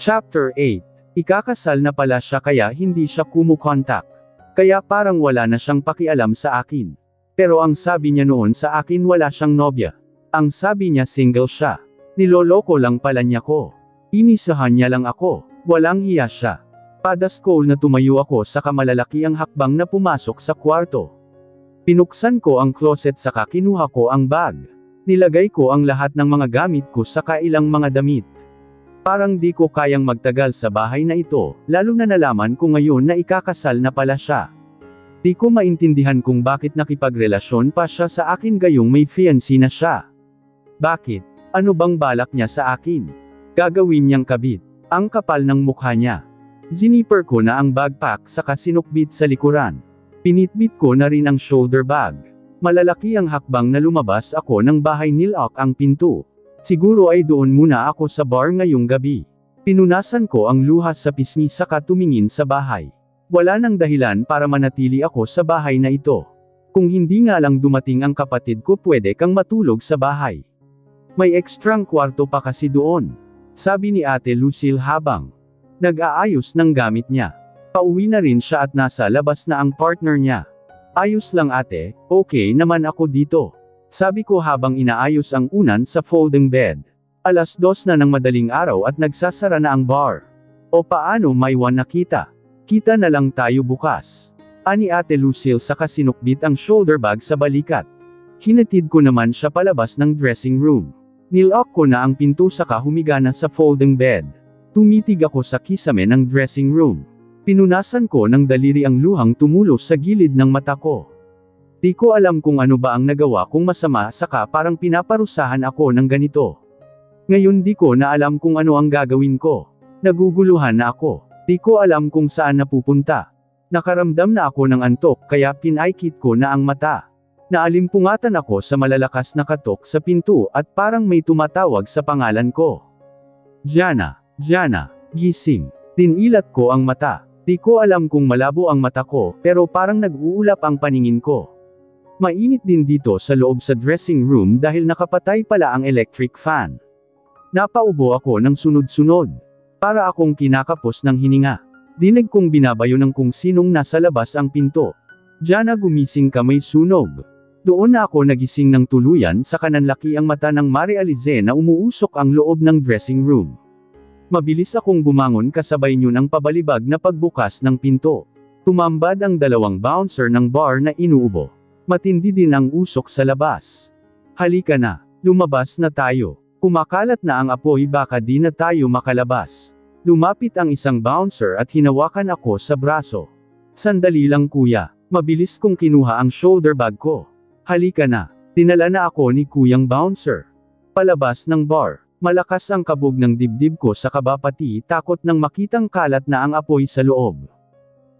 Chapter 8. Ikakasal na pala siya kaya hindi siya kumukontak. Kaya parang wala na siyang pakialam sa akin. Pero ang sabi niya noon sa akin wala siyang nobya. Ang sabi niya single siya. Niloloko lang pala niya ko. Inisahan niya lang ako. Walang hiya siya. Padaskol na tumayo ako sa kamalalakiang hakbang na pumasok sa kwarto. Pinuksan ko ang closet saka kinuha ko ang bag. Nilagay ko ang lahat ng mga gamit ko saka ilang mga damit. Parang di ko kayang magtagal sa bahay na ito, lalo na nalaman ko ngayon na ikakasal na pala siya. Di ko maintindihan kung bakit nakipagrelasyon pa siya sa akin gayong may fiancé na siya. Bakit? Ano bang balak niya sa akin? Gagawin niyang kabit. Ang kapal ng mukha niya. Ziniper ko na ang backpack saka sinukbit sa likuran. Pinitbit ko na rin ang shoulder bag. Malalaki ang hakbang na lumabas ako ng bahay, nilak ang pinto. Siguro ay doon muna ako sa bar ngayong gabi. Pinunasan ko ang luha sa pisngi saka tumingin sa bahay. Wala nang dahilan para manatili ako sa bahay na ito. Kung hindi nga lang dumating ang kapatid ko pwede kang matulog sa bahay. May ekstrang kwarto pa kasi doon. Sabi ni Ate Lucille habang nag-aayos ng gamit niya. Pauwi na rin siya at nasa labas na ang partner niya. Ayos lang ate, okay naman ako dito. Sabi ko habang inaayos ang unan sa folding bed. 2:00 na ng madaling araw at nagsasara na ang bar. O paano may nakita? Kita na lang tayo bukas. Ani Ate Lucille saka sinukbit ang shoulder bag sa balikat. Hinatid ko naman siya palabas ng dressing room. Nilak ko na ang pinto saka humiga na sa folding bed. Tumitig ako sa kisame ng dressing room. Pinunasan ko ng daliri ang luhang tumulo sa gilid ng mata ko. Di ko alam kung ano ba ang nagawa kong masama saka parang pinaparusahan ako ng ganito. Ngayon di ko na alam kung ano ang gagawin ko. Naguguluhan na ako. Di ko alam kung saan napupunta. Nakaramdam na ako ng antok kaya pinaikit ko na ang mata. Naalimpungatan ako sa malalakas na katok sa pinto at parang may tumatawag sa pangalan ko. Jana, Jana, gising. Tinilat ko ang mata. Di ko alam kung malabo ang mata ko pero parang nag-uulap ang paningin ko. Mainit din dito sa loob sa dressing room dahil nakapatay pala ang electric fan. Napaubo ako ng sunod-sunod. Para akong kinakapos ng hininga. Dinig kong binabayo ng kung sinong nasa labas ang pinto. Jana, gumising ka, may sunog. Doon na ako nagising ng tuluyan sa kananlaki ang mata ng Maria Alize na umuusok ang loob ng dressing room. Mabilis akong bumangon kasabay niyo ng pabalibag na pagbukas ng pinto. Tumambad ang 2 bouncer ng bar na inuubo. Matindi din ang usok sa labas. Halika na, lumabas na tayo. Kumakalat na ang apoy, baka di na tayo makalabas. Lumapit ang isang bouncer at hinawakan ako sa braso. Sandali lang kuya, mabilis kong kinuha ang shoulder bag ko. Halika na, dinala na ako ni kuyang bouncer. Palabas ng bar, malakas ang kabog ng dibdib ko sa kaba pati takot nang makitang kalat na ang apoy sa loob.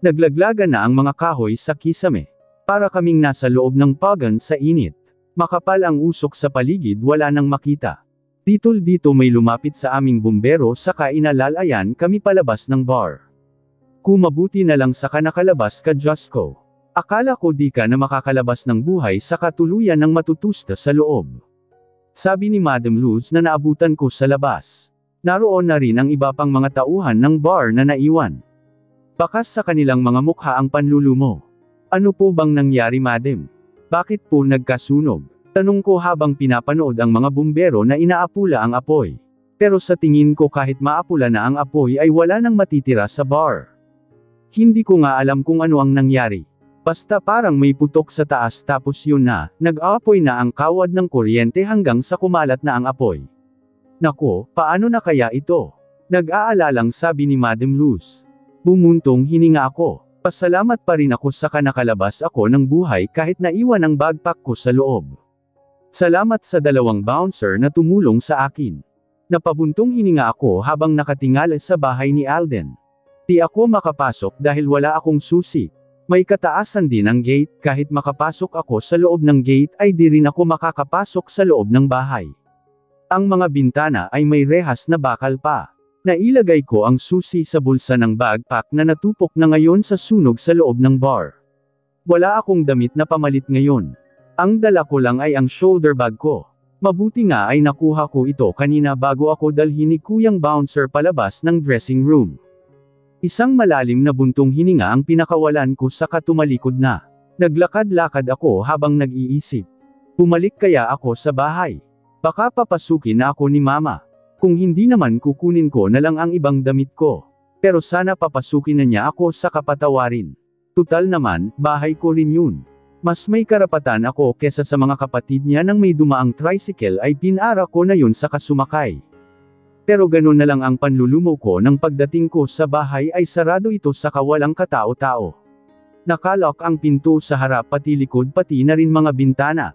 Naglaglagan na ang mga kahoy sa kisame. Para kaming nasa loob ng pagan sa init. Makapal ang usok sa paligid, wala nang makita. Dito may lumapit sa aming bumbero saka inalalayan kami palabas ng bar. Kumabuti na lang saka nakalabas ka, Diyos ko. Akala ko di ka na makakalabas ng buhay saka tuluyan ng matutusta sa loob. Sabi ni Madam Luz na naabutan ko sa labas. Naroon na rin ang iba pang mga tauhan ng bar na naiwan. Bakas sa kanilang mga mukha ang panlulumo. Ano po bang nangyari, madam? Bakit po nagkasunog? Tanong ko habang pinapanood ang mga bumbero na inaapula ang apoy. Pero sa tingin ko kahit maapula na ang apoy ay wala nang matitira sa bar. Hindi ko nga alam kung ano ang nangyari. Basta parang may putok sa taas tapos yun na, nag-aapoy na ang kawad ng kuryente hanggang sa kumalat na ang apoy. Nako, paano na kaya ito? Nag-aalalang sabi ni Madam Luz. Bumuntong hininga ako. Pasalamat pa rin ako saka nakalabas ako ng buhay kahit naiwan ang backpack ko sa loob. Salamat sa 2 bouncer na tumulong sa akin. Napabuntong hininga ako habang nakatingala sa bahay ni Alden. Di ako makapasok dahil wala akong susi. May kataasan din ang gate, kahit makapasok ako sa loob ng gate ay di rin ako makakapasok sa loob ng bahay. Ang mga bintana ay may rehas na bakal pa. Nailagay ko ang susi sa bulsa ng backpack na natupok na ngayon sa sunog sa loob ng bar. Wala akong damit na pamalit ngayon. Ang dala ko lang ay ang shoulder bag ko. Mabuti nga ay nakuha ko ito kanina bago ako dalhin ni Kuyang Bouncer palabas ng dressing room. Isang malalim na buntong hininga ang pinakawalan ko sa katumalikod na. Naglakad-lakad ako habang nag-iisip. Bumalik kaya ako sa bahay? Baka papasukin na ako ni Mama. Kung hindi naman kukunin ko na lang ang ibang damit ko. Pero sana papasukin na niya ako sa kapatawarin. Tutal naman, bahay ko rin yun. Mas may karapatan ako kesa sa mga kapatid niya nang may dumaang tricycle ay pinara ko na yun sa kasumakay. Pero ganun na lang ang panlulumo ko nang pagdating ko sa bahay ay sarado ito sa kawalang katao-tao. Nakalok ang pinto sa harap pati likod pati na rin mga bintana.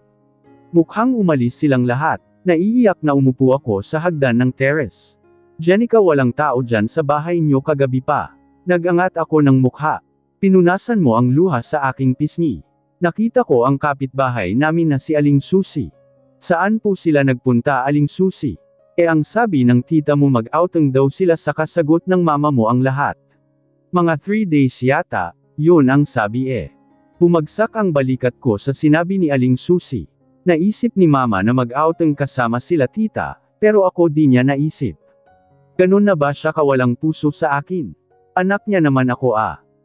Mukhang umalis silang lahat. Naiiyak na umupo ako sa hagdan ng terrace. Jenica, walang tao dyan sa bahay niyo kagabi pa. Nagangat ako ng mukha. Pinunasan mo ang luha sa aking pisngi. Nakita ko ang kapitbahay namin na si Aling Susi. Saan po sila nagpunta, Aling Susi? Ang sabi ng tita mo mag-outing daw sila sa kasagot ng mama mo ang lahat. Mga 3 days yata, yun ang sabi Bumagsak ang balikat ko sa sinabi ni Aling Susi. Naisip ni mama na mag-outing kasama sila tita, pero ako di niya naisip. Ganun na ba siya kawalang puso sa akin? Anak niya naman ako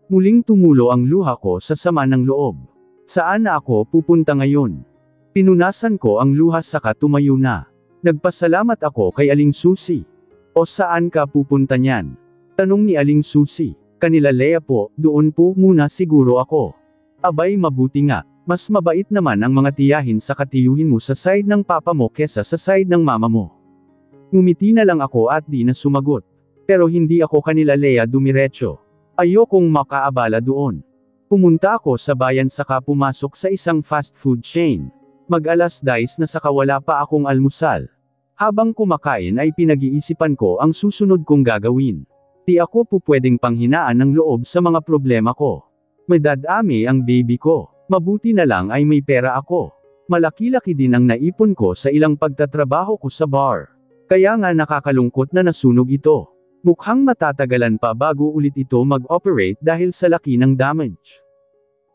Muling tumulo ang luha ko sa sama ng loob. Saan na ako pupunta ngayon? Pinunasan ko ang luha saka tumayo na. Nagpasalamat ako kay Aling Susi. O saan ka pupunta niyan? Tanong ni Aling Susi. Kanila Lea po, doon po muna siguro ako. Abay mabuti nga, mas mabait naman ang mga tiyahin sa katiyuhin mo sa side ng papa mo kesa sa side ng mama mo. Ngumiti na lang ako at di na sumagot. Pero hindi ako kanila Lea dumiretso. Ayokong makaabala doon. Pumunta ako sa bayan saka pumasok sa isang fast food chain. Mag-alas 10 na saka wala pa akong almusal. Habang kumakain ay pinag-iisipan ko ang susunod kong gagawin. Di ako pupwedeng panghinaan ng loob sa mga problema ko. May dadami ang baby ko. Mabuti na lang ay may pera ako. Malaki-laki din ang naipon ko sa ilang pagtatrabaho ko sa bar. Kaya nga nakakalungkot na nasunog ito. Mukhang matatagalan pa bago ulit ito mag-operate dahil sa laki ng damage.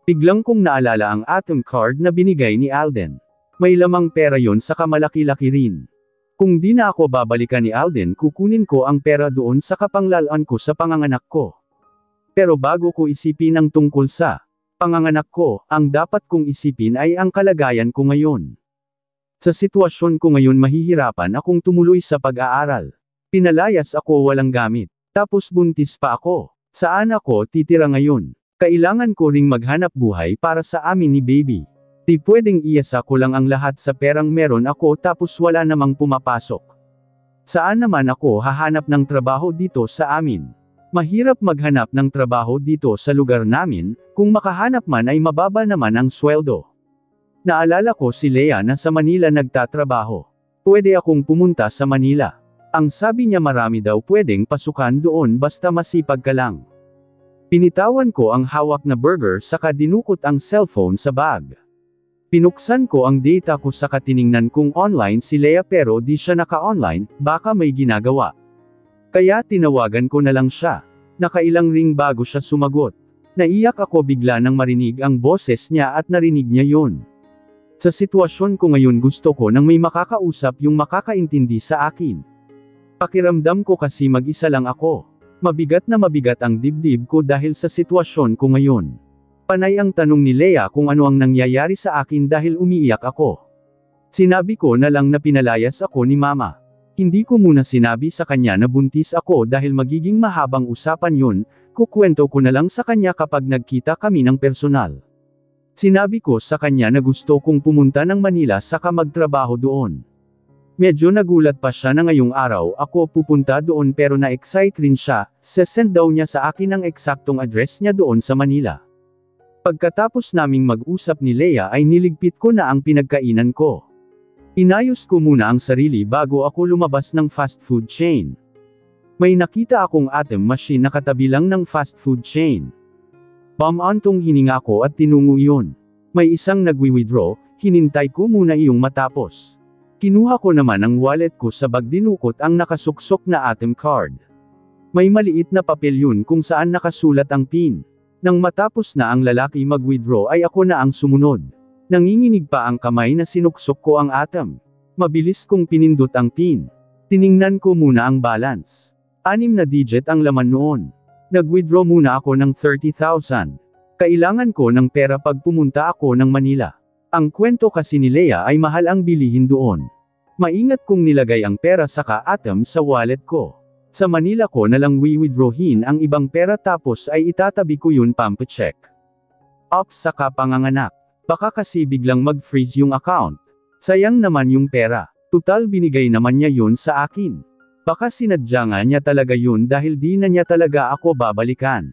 Biglang kong naalala ang ATM card na binigay ni Alden. May lamang pera yon sa kamalaki-laki rin. Kung di na ako babalikan ni Alden, kukunin ko ang pera doon sa kapanglalaan ko sa panganganak ko. Pero bago ko isipin ang tungkol sa panganganak ko, ang dapat kong isipin ay ang kalagayan ko ngayon. Sa sitwasyon ko ngayon mahihirapan akong tumuloy sa pag-aaral. Pinalayas ako walang gamit. Tapos buntis pa ako. Saan ako titira ngayon? Kailangan ko ring maghanap buhay para sa amin ni baby. Di pwedeng iasa ko lang ang lahat sa perang meron ako tapos wala namang pumapasok. Saan naman ako hahanap ng trabaho dito sa amin? Mahirap maghanap ng trabaho dito sa lugar namin, kung makahanap man ay mababa naman ang sweldo. Naalala ko si Lea na sa Manila nagtatrabaho. Pwede akong pumunta sa Manila. Ang sabi niya marami daw pwedeng pasukan doon basta masipag ka lang. Pinitawan ko ang hawak na burger saka dinukot ang cellphone sa bag. Pinuksan ko ang data ko saka tiningnan kung online si Lea pero di siya naka-online, baka may ginagawa. Kaya tinawagan ko na lang siya. Nakailang ring bago siya sumagot. Naiyak ako bigla nang marinig ang boses niya at narinig niya yon. Sa sitwasyon ko ngayon gusto ko nang may makakausap yung makakaintindi sa akin. Pakiramdam ko kasi mag-isa lang ako. Mabigat na mabigat ang dibdib ko dahil sa sitwasyon ko ngayon. Panay ang tanong ni Lea kung ano ang nangyayari sa akin dahil umiiyak ako. Sinabi ko na lang na pinalayas ako ni Mama. Hindi ko muna sinabi sa kanya na buntis ako dahil magiging mahabang usapan yun, kukwento ko na lang sa kanya kapag nagkita kami ng personal. Sinabi ko sa kanya na gusto kong pumunta ng Manila saka magtrabaho doon. Medyo nagulat pa siya na ngayong araw ako pupunta doon pero na-excite rin siya, sesend daw niya sa akin ang eksaktong address niya doon sa Manila. Pagkatapos naming mag-usap ni Lea ay niligpit ko na ang pinagkainan ko. Inayos ko muna ang sarili bago ako lumabas ng fast food chain. May nakita akong ATM machine na katabi lang ng fast food chain. Bamantong hininga ko at tinungo iyon. May isang nagwi-withdraw, hinintay ko muna iyong matapos. Kinuha ko naman ang wallet ko sa bag dinukot ang nakasuksok na ATM card. May maliit na papel yun kung saan nakasulat ang PIN. Nang matapos na ang lalaki mag-withdraw ay ako na ang sumunod. Nanginginig pa ang kamay na sinuksok ko ang ATM. Mabilis kong pinindot ang PIN. Tiningnan ko muna ang balance. 6 na digit ang laman noon. Nag-withdraw muna ako ng 30,000. Kailangan ko ng pera pag pumunta ako ng Manila. Ang kwento kasi ni Leia ay mahal ang bilihin doon. Maingat kong nilagay ang pera sa ka-atom sa wallet ko. Sa Manila ko na lang withdrawin ang ibang pera tapos ay itatabi ko yun pampa-check. Ops sa kapanganganak. Baka kasi biglang mag-freeze yung account. Sayang naman yung pera. Tutal binigay naman niya yun sa akin. Baka sinadya nga niya talaga yun dahil di na niya talaga ako babalikan.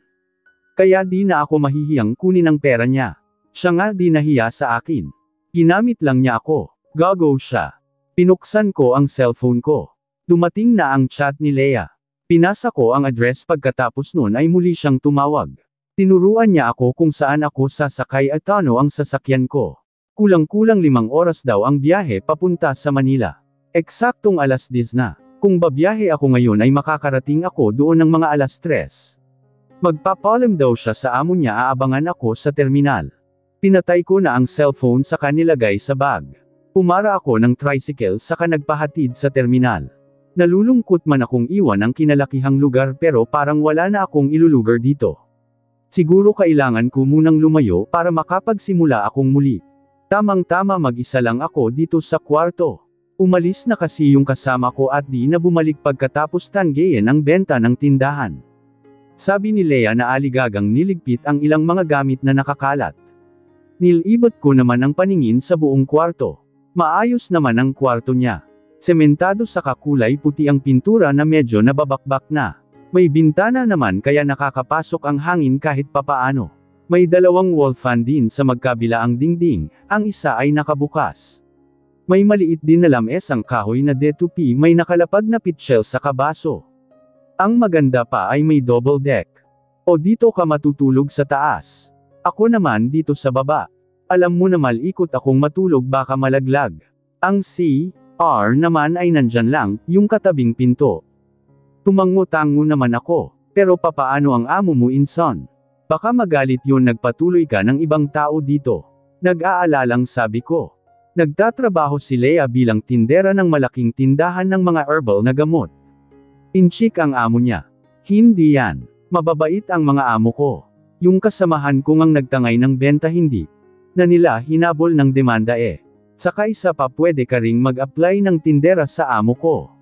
Kaya di na ako mahihiyang kunin ang pera niya. Siya nga di nahiya sa akin. Ginamit lang niya ako. Gago siya. Pinuksan ko ang cellphone ko. Dumating na ang chat ni Leia. Pinasa ko ang address pagkatapos nun ay muli siyang tumawag. Tinuruan niya ako kung saan ako sasakay at ano ang sasakyan ko. Kulang-kulang 5 oras daw ang biyahe papunta sa Manila. Eksaktong 10:00 na. Kung babiyahe ako ngayon ay makakarating ako doon ng mga 3:00. Magpapalam daw siya sa amo niya, aabangan ako sa terminal. Pinatay ko na ang cellphone saka nilagay sa bag. Pumara ako ng tricycle saka nagpahatid sa terminal. Nalulungkot man akong iwan ang kinalakihang lugar pero parang wala na akong ilulugar dito. Siguro kailangan ko munang lumayo para makapagsimula akong muli. Tamang-tama mag-isa lang ako dito sa kwarto. Umalis na kasi yung kasama ko at di na bumalik pagkatapos tanggayin ang benta ng tindahan. Sabi ni Leia na aligagang niligpit ang ilang mga gamit na nakakalat. Nilibot ko naman ang paningin sa buong kwarto. Maayos naman ang kwarto niya. Sementado sa kakulay puti ang pintura na medyo nababakbak na. May bintana naman kaya nakakapasok ang hangin kahit papaano. May 2 wall fan din sa magkabilaang dingding, ang isa ay nakabukas. May maliit din na lamesang kahoy na D2P may nakalapag na pitchel sa kabaso. Ang maganda pa ay may double deck. O dito ka matutulog sa taas. Ako naman dito sa baba. Alam mo na malikot akong matulog baka malaglag. Ang CR naman ay nandyan lang, yung katabing pinto. Tumango-tango naman ako. Pero papaano ang amo mo inson? Baka magalit yun nagpatuloy ka ng ibang tao dito. Nag-aalalang sabi ko. Nagtatrabaho si Leia bilang tindera ng malaking tindahan ng mga herbal na gamot. Inchik ang amo niya. Hindi yan. Mababait ang mga amo ko. Yung kasamahan ko ngang nagtangay ng benta hindi. Na nila hinabol ng demanda Saka isa pa pwede ka ring mag-apply ng tindera sa amo ko.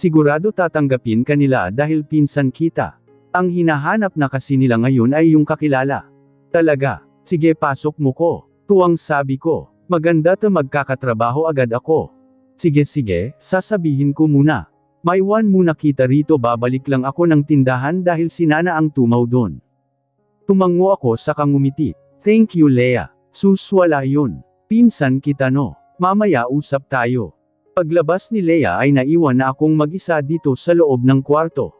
Sigurado tatanggapin ka nila dahil pinsan kita. Ang hinahanap na kasi nila ngayon ay yung kakilala. Talaga. Sige pasok mo ko. Tuwang sabi ko. Maganda to magkakatrabaho agad ako. Sige, sasabihin ko muna. May one muna kita rito babalik lang ako ng tindahan dahil si Nana ang tumaw doon. Tumango ako sa ngumiti. Thank you Leia. Suswala yun. Pinsan kita no. Mamaya usap tayo. Paglabas ni Leia ay naiwan na akong mag-isa dito sa loob ng kwarto.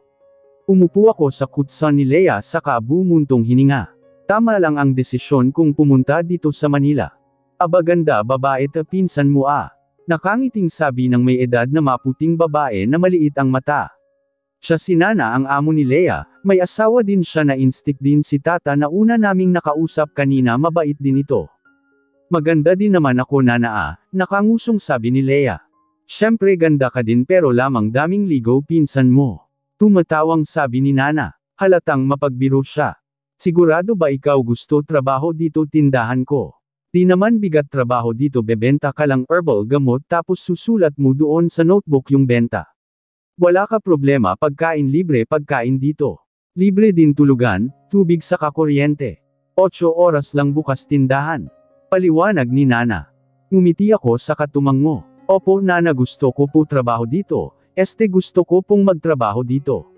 Umupo ako sa kutsan ni Leia saka bumuntong hininga. Tama lang ang desisyon kung pumunta dito sa Manila. Abaganda babae ta pinsan mo Nakangiting sabi ng may edad na maputing babae na maliit ang mata. Siya si Nana ang amo ni Leia, may asawa din siya na instik din si Tata na una naming nakausap kanina mabait din ito. Maganda din naman ako Nana nakangusong sabi ni Leia. Siyempre ganda ka din pero lamang daming ligaw pinsan mo. Tumatawang sabi ni Nana, halatang mapagbiro siya. Sigurado ba ikaw gusto trabaho dito tindahan ko? Di naman bigat trabaho dito bebenta ka lang herbal gamot tapos susulat mo doon sa notebook yung benta. Wala ka problema pagkain libre pagkain dito. Libre din tulugan, tubig sa kuryente. 8 oras lang bukas tindahan. Paliwanag ni Nana. Ngumiti ako sa katumango. Opo Nana gusto ko po trabaho dito, gusto ko pong magtrabaho dito.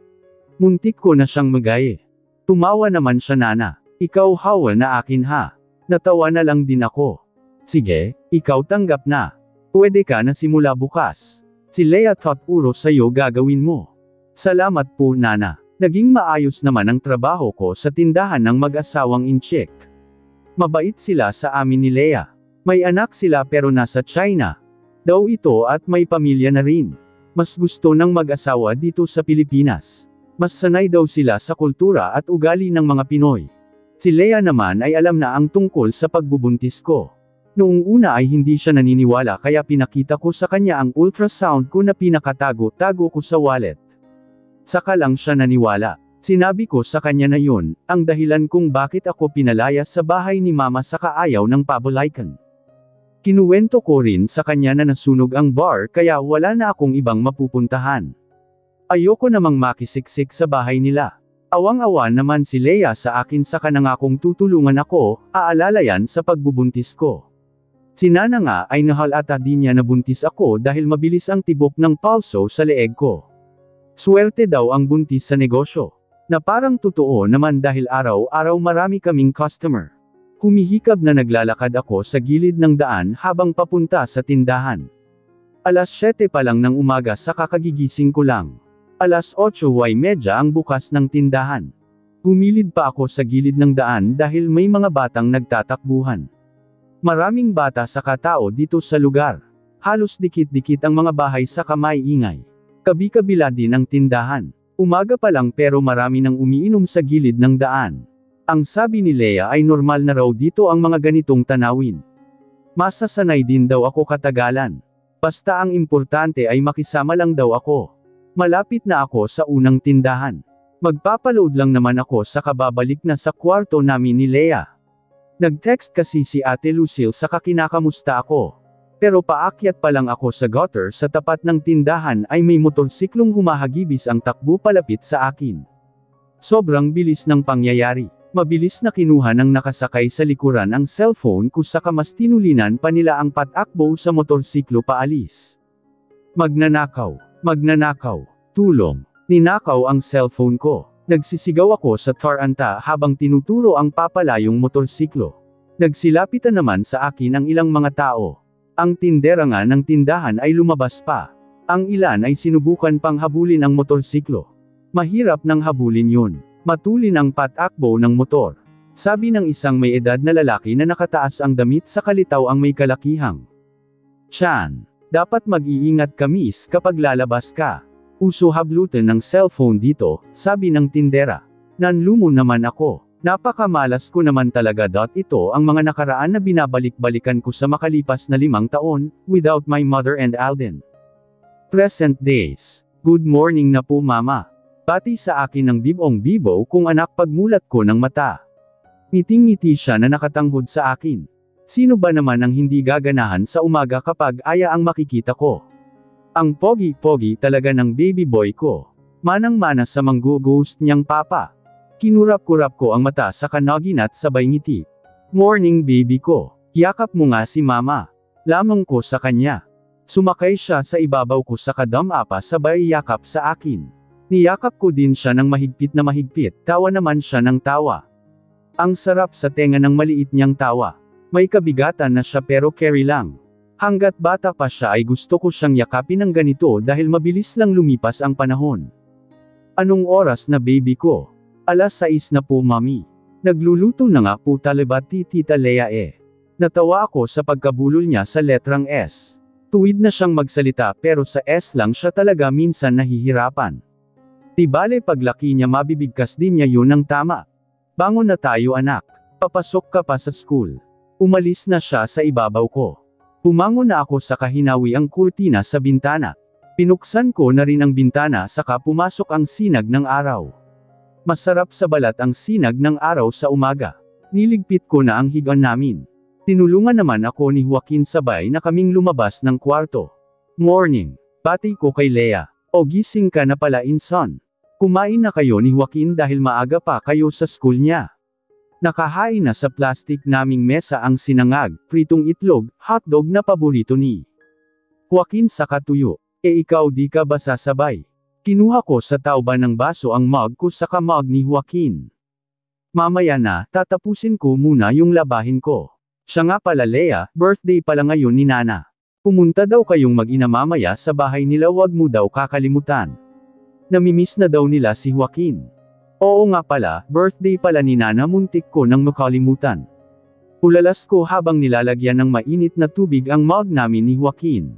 Muntik ko na siyang magaye. Tumawa naman siya Nana. Ikaw hawa na akin ha. Natawa na lang din ako. Sige, ikaw tanggap na. Pwede ka na simula bukas. Si Leia thought uro sa'yo gagawin mo. Salamat po Nana. Naging maayos naman ang trabaho ko sa tindahan ng mag-asawang inchik. Mabait sila sa amin ni Leia. May anak sila pero nasa China. Daw ito at may pamilya na rin. Mas gusto ng mag-asawa dito sa Pilipinas. Mas sanay daw sila sa kultura at ugali ng mga Pinoy. Si Leia naman ay alam na ang tungkol sa pagbubuntis ko. Noong una ay hindi siya naniniwala kaya pinakita ko sa kanya ang ultrasound ko na pinakatago-tago ko sa wallet. Saka lang siya naniwala. Sinabi ko sa kanya na yun, ang dahilan kung bakit ako pinalaya sa bahay ni mama saka ayaw ng pabolaikan. Kinuwento ko rin sa kanya na nasunog ang bar kaya wala na akong ibang mapupuntahan. Ayoko namang makisiksik sa bahay nila. Awang-awa naman si Leia sa akin saka nangakong tutulungan ako, aalala yan sa pagbubuntis ko. Si Nana nga ay nahalata din niya na buntis ako dahil mabilis ang tibok ng pulso sa leeg ko. Swerte daw ang buntis sa negosyo. Na parang totoo naman dahil araw-araw marami kaming customer. Humihikab na naglalakad ako sa gilid ng daan habang papunta sa tindahan. Alas 7 pa lang ng umaga sa kakagigising ko lang. Alas 8:30 ang bukas ng tindahan. Gumilid pa ako sa gilid ng daan dahil may mga batang nagtatakbuhan. Maraming bata sa katao dito sa lugar. Halos dikit-dikit ang mga bahay sa kamay-ingay. Kabi-kabila din ang tindahan. Umaga pa lang pero marami nang umiinom sa gilid ng daan. Ang sabi ni Leia ay normal na raw dito ang mga ganitong tanawin. Masasanay din daw ako katagalan. Basta ang importante ay makisama lang daw ako. Malapit na ako sa unang tindahan. Magpapaload lang naman ako sa kababalik na sa kwarto namin ni Leia. Nag-text kasi si Ate Lucille saka kinakamusta ako. Pero paakyat pa lang ako sa gutter sa tapat ng tindahan ay may motorsiklong humahagibis ang takbo palapit sa akin. Sobrang bilis ng pangyayari. Mabilis na kinuha ng nakasakay sa likuran ang cellphone ko saka mas tinulinan pa nila ang patakbo sa motorsiklo paalis. Magnanakaw. Magnanakaw. Tulong. Ninakaw ang cellphone ko. Nagsisigaw ako sa taranta habang tinuturo ang papalayong motorsiklo. Nagsilapitan naman sa akin ang ilang mga tao. Ang tindera nga ng tindahan ay lumabas pa. Ang ilan ay sinubukan pang habulin ang motorsiklo. Mahirap nang habulin yun. Matulin ang patakbo ng motor. Sabi ng isang may edad na lalaki na nakataas ang damit sa kalitaw ang may kalakihang. Chan, dapat mag-iingat ka miss kapag lalabas ka. Uso hablutin ng cellphone dito, sabi ng tindera. Nanlumo naman ako. Napakamalas ko naman talaga. Ito ang mga nakaraan na binabalik-balikan ko sa makalipas na 5 taon, without my mother and Alden. Present days. Good morning na po mama. Pati sa akin ng bibong-bibo kung anak pagmulat ko ng mata. Ngiting-ngiti siya na nakatanghod sa akin. Sino ba naman ang hindi gaganahan sa umaga kapag aya ang makikita ko? Ang pogi-pogi talaga ng baby boy ko. Manang-mana sa manggo-ghost niyang papa. Kinurap-kurap ko ang mata sa kanagin at sabay ngiti. Morning baby ko. Yakap mo nga si mama. Lamang ko sa kanya. Sumakay siya sa ibabaw ko sa kadamapa sabay yakap sa akin. Niyakap ko din siya ng mahigpit na mahigpit, tawa naman siya ng tawa. Ang sarap sa tenga ng maliit niyang tawa. May kabigatan na siya pero carry lang. Hanggat bata pa siya ay gusto ko siyang yakapin ng ganito dahil mabilis lang lumipas ang panahon. Anong oras na baby ko? Alas 6 na po mami. Nagluluto na nga po talaga Tita Leia Natawa ako sa pagkabulol niya sa letrang S. Tuwid na siyang magsalita pero sa S lang siya talaga minsan nahihirapan. Tibale paglaki niya mabibigkas din niya yun ang tama. Bangon na tayo anak. Papasok ka pa sa school. Umalis na siya sa ibabaw ko. Pumangon na ako sa kahinawi ang kurtina sa bintana. Pinuksan ko na rin ang bintana saka pumasok ang sinag ng araw. Masarap sa balat ang sinag ng araw sa umaga. Niligpit ko na ang higaan namin. Tinulungan naman ako ni Joaquin sabay na kaming lumabas ng kwarto. Morning. Pati ko kay Leia. O gising ka na pala inson. Kumain na kayo ni Joaquin dahil maaga pa kayo sa school niya. Nakahain na sa plastic naming mesa ang sinangag, pritong itlog, hotdog na paborito ni Joaquin saka tuyo. Ikaw di ka ba sasabay? Kinuha ko sa tauban ng baso ang mug ko saka mug ni Joaquin. Mamaya na, tatapusin ko muna yung labahin ko. Siya nga pala Leia, birthday pala ngayon ni Nana. Pumunta daw kayong mag-ina mamaya sa bahay nila, wag mo daw kakalimutan. Namimiss na daw nila si Joaquin. Oo nga pala, birthday pala ni Nana, muntik ko nang makalimutan. Ulalas ko habang nilalagyan ng mainit na tubig ang mug namin ni Joaquin.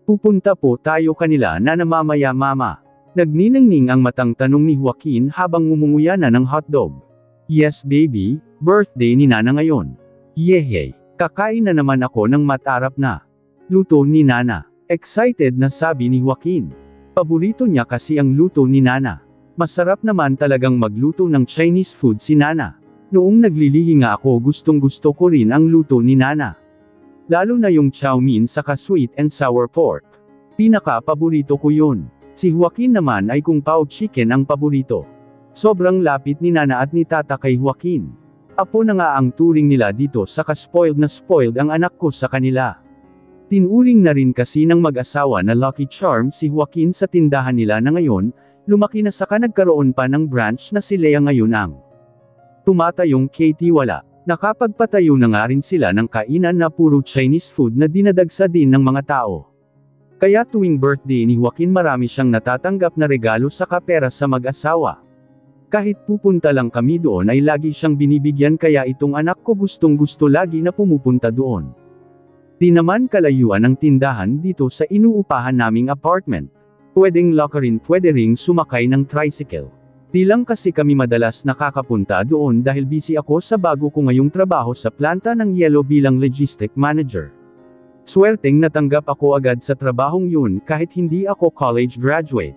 Pupunta po tayo kanila Nana mamaya mama. Nagniningning ang matang tanong ni Joaquin habang ngumunguya na ng hotdog. Yes baby, birthday ni Nana ngayon. Yehey. Kakain na naman ako ng matarap na luto ni Nana. Excited na sabi ni Joaquin. Paborito niya kasi ang luto ni Nana. Masarap naman talagang magluto ng Chinese food si Nana. Noong naglilihi nga ako gustong-gusto ko rin ang luto ni Nana. Lalo na yung chow mein saka sweet and sour pork. Pinaka-paborito ko yun. Si Joaquin naman ay kung pao chicken ang paborito. Sobrang lapit ni Nana at ni Tata kay Joaquin. Apo na nga ang turing nila dito saka spoiled na spoiled ang anak ko sa kanila. Tinuring na rin kasi ng mag-asawa na Lucky Charm si Joaquin sa tindahan nila na ngayon, lumaki na saka nagkaroon pa ng branch na si Lea ngayon ang tumatayong Katie wala. Nakapagpatayo na nga rin sila ng kainan na puro Chinese food na dinadagsa din ng mga tao. Kaya tuwing birthday ni Joaquin marami siyang natatanggap na regalo saka pera sa mag-asawa. Kahit pupunta lang kami doon ay lagi siyang binibigyan kaya itong anak ko gustong-gusto lagi na pumupunta doon. Di naman kalayuan ang tindahan dito sa inuupahan naming apartment. Pwedeng lockerin pwede ring sumakay ng tricycle. Di lang kasi kami madalas nakakapunta doon dahil busy ako sa bago ko ngayong trabaho sa planta ng Yellow bilang logistic manager. Swerteng natanggap ako agad sa trabahong yun kahit hindi ako college graduate.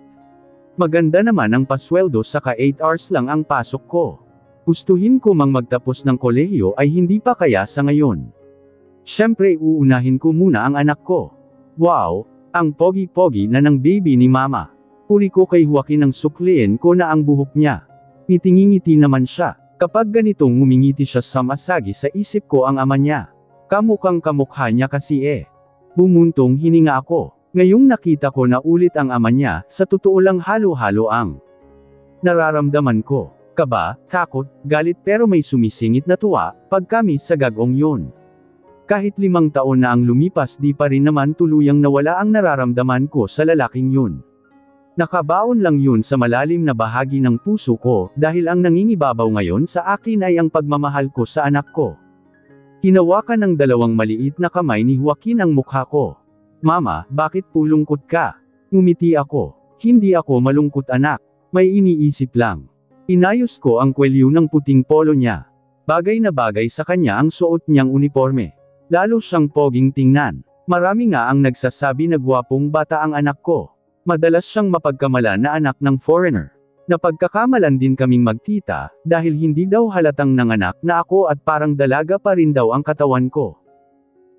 Maganda naman ang pasweldo saka 8 hours lang ang pasok ko. Gustuhin ko mang magtapos ng kolehiyo ay hindi pa kaya sa ngayon. Siyempre uunahin ko muna ang anak ko. Wow, ang pogi-pogi na ng baby ni mama. Puri ko kay Joaquin ang sukliin ko na ang buhok niya. Ngiting-ngiti naman siya. Kapag ganitong ngumingiti siya sa masagi sa isip ko ang ama niya. Kamukhang kamukha niya kasi eh. Bumuntong hininga ako. Ngayong nakita ko na ulit ang ama niya, sa totoo lang halo-halo ang nararamdaman ko. Kaba, takot, galit pero may sumisingit na tuwa, pag kami sa gagong yun. Kahit 5 taon na ang lumipas di pa rin naman tuluyang nawala ang nararamdaman ko sa lalaking yun. Nakabaon lang yun sa malalim na bahagi ng puso ko, dahil ang nangingibabaw ngayon sa akin ay ang pagmamahal ko sa anak ko. Hinawakan ng 2 maliit na kamay ni Joaquin ang mukha ko. Mama, bakit pulungkot ka? Ngumiti ako. Hindi ako malungkot anak. May iniisip lang. Inayos ko ang kwelyo ng puting polo niya. Bagay na bagay sa kanya ang suot niyang uniforme. Lalo siyang poging tingnan. Marami nga ang nagsasabi na gwapong bata ang anak ko. Madalas siyang mapagkamala na anak ng foreigner. Napagkakamalan din kaming magtita, dahil hindi daw halatang nanganak na ako at parang dalaga pa rin daw ang katawan ko.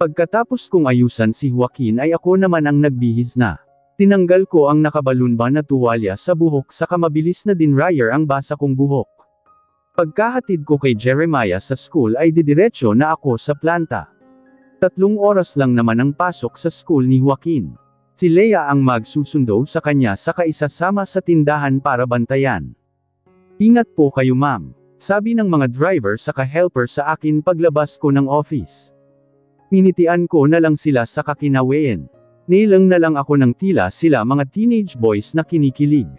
Pagkatapos kong ayusan si Joaquin ay ako naman ang nagbihis na. Tinanggal ko ang nakabalunba na tuwalya sa buhok saka mabilis na dinryer ang basa kong buhok. Pagkahatid ko kay Jeremiah sa school ay didiretso na ako sa planta. 3 oras lang naman ang pasok sa school ni Joaquin. Si Lea ang magsusundo sa kanya saka isasama sa tindahan para bantayan. Ingat po kayo ma'am, sabi ng mga driver saka helper sa akin paglabas ko ng office. Minitian ko na lang sila sa kakinawain. Nilang na lang ako ng tila sila mga teenage boys na kinikilig.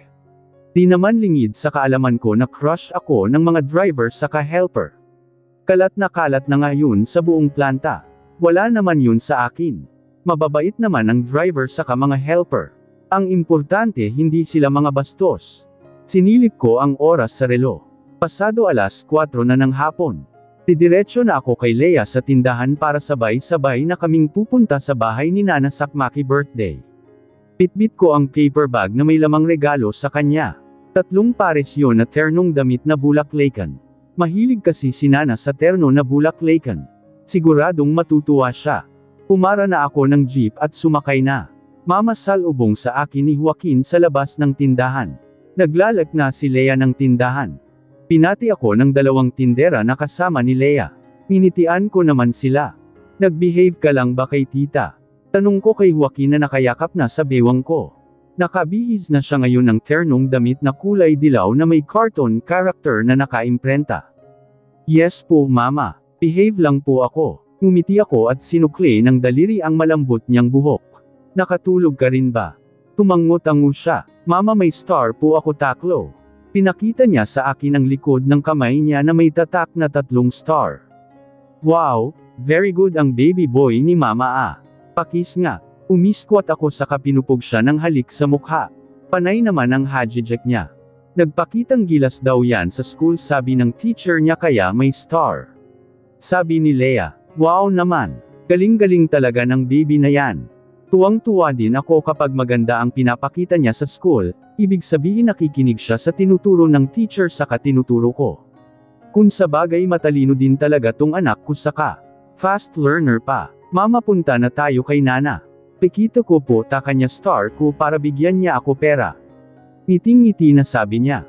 Di naman lingid sa kaalaman ko na crush ako ng mga driver saka helper. Kalat na nga yun sa buong planta. Wala naman yun sa akin. Mababait naman ang driver saka mga helper. Ang importante hindi sila mga bastos. Sinilip ko ang oras sa relo. Pasado 4:00 na ng hapon. Didiretso na ako kay Lea sa tindahan para sabay-sabay na kaming pupunta sa bahay ni Nana Sakmaki birthday. Bitbit ko ang paper bag na may lamang regalo sa kanya. 3 pares yon na ternong damit na bulaklakan. Mahilig kasi si Nana sa terno na bulaklakan. Siguradong matutuwa siya. Pumara na ako ng jeep at sumakay na. Mamasalubong sa akin ni Joaquin sa labas ng tindahan. Naglalak na si Lea ng tindahan. Pinati ako ng 2 tindera na kasama ni Lea. Minitian ko naman sila. Nag-behave ka lang ba kay tita? Tanong ko kay Joaquin na nakayakap na sa bewang ko. Nakabihis na siya ngayon ng ternong damit na kulay dilaw na may cartoon character na nakaimprenta. Yes po mama, behave lang po ako. Ngumiti ako at sinukli ng daliri ang malambot niyang buhok. Nakatulog ka rin ba? Tumango-tango siya. Mama may star po ako taklo. Pinakita niya sa akin ang likod ng kamay niya na may tatak na 3 star. Wow, very good ang baby boy ni mama ah. Pakis nga. Umiskwat ako sa kapinupog siya ng halik sa mukha. Panay naman ang hajijek niya. Nagpakitang gilas daw yan sa school sabi ng teacher niya kaya may star. Sabi ni Lea. Wow naman! Galing-galing talaga ng baby na yan. Tuwang-tuwa din ako kapag maganda ang pinapakita niya sa school, ibig sabihin nakikinig siya sa tinuturo ng teacher saka tinuturo ko. Kung sabagay matalino din talaga tong anak ko saka fast learner pa. Mama, punta na tayo kay Nana. Pekito ko po ta kanya star ko para bigyan niya ako pera. Ngiting-ngiti na sabi niya.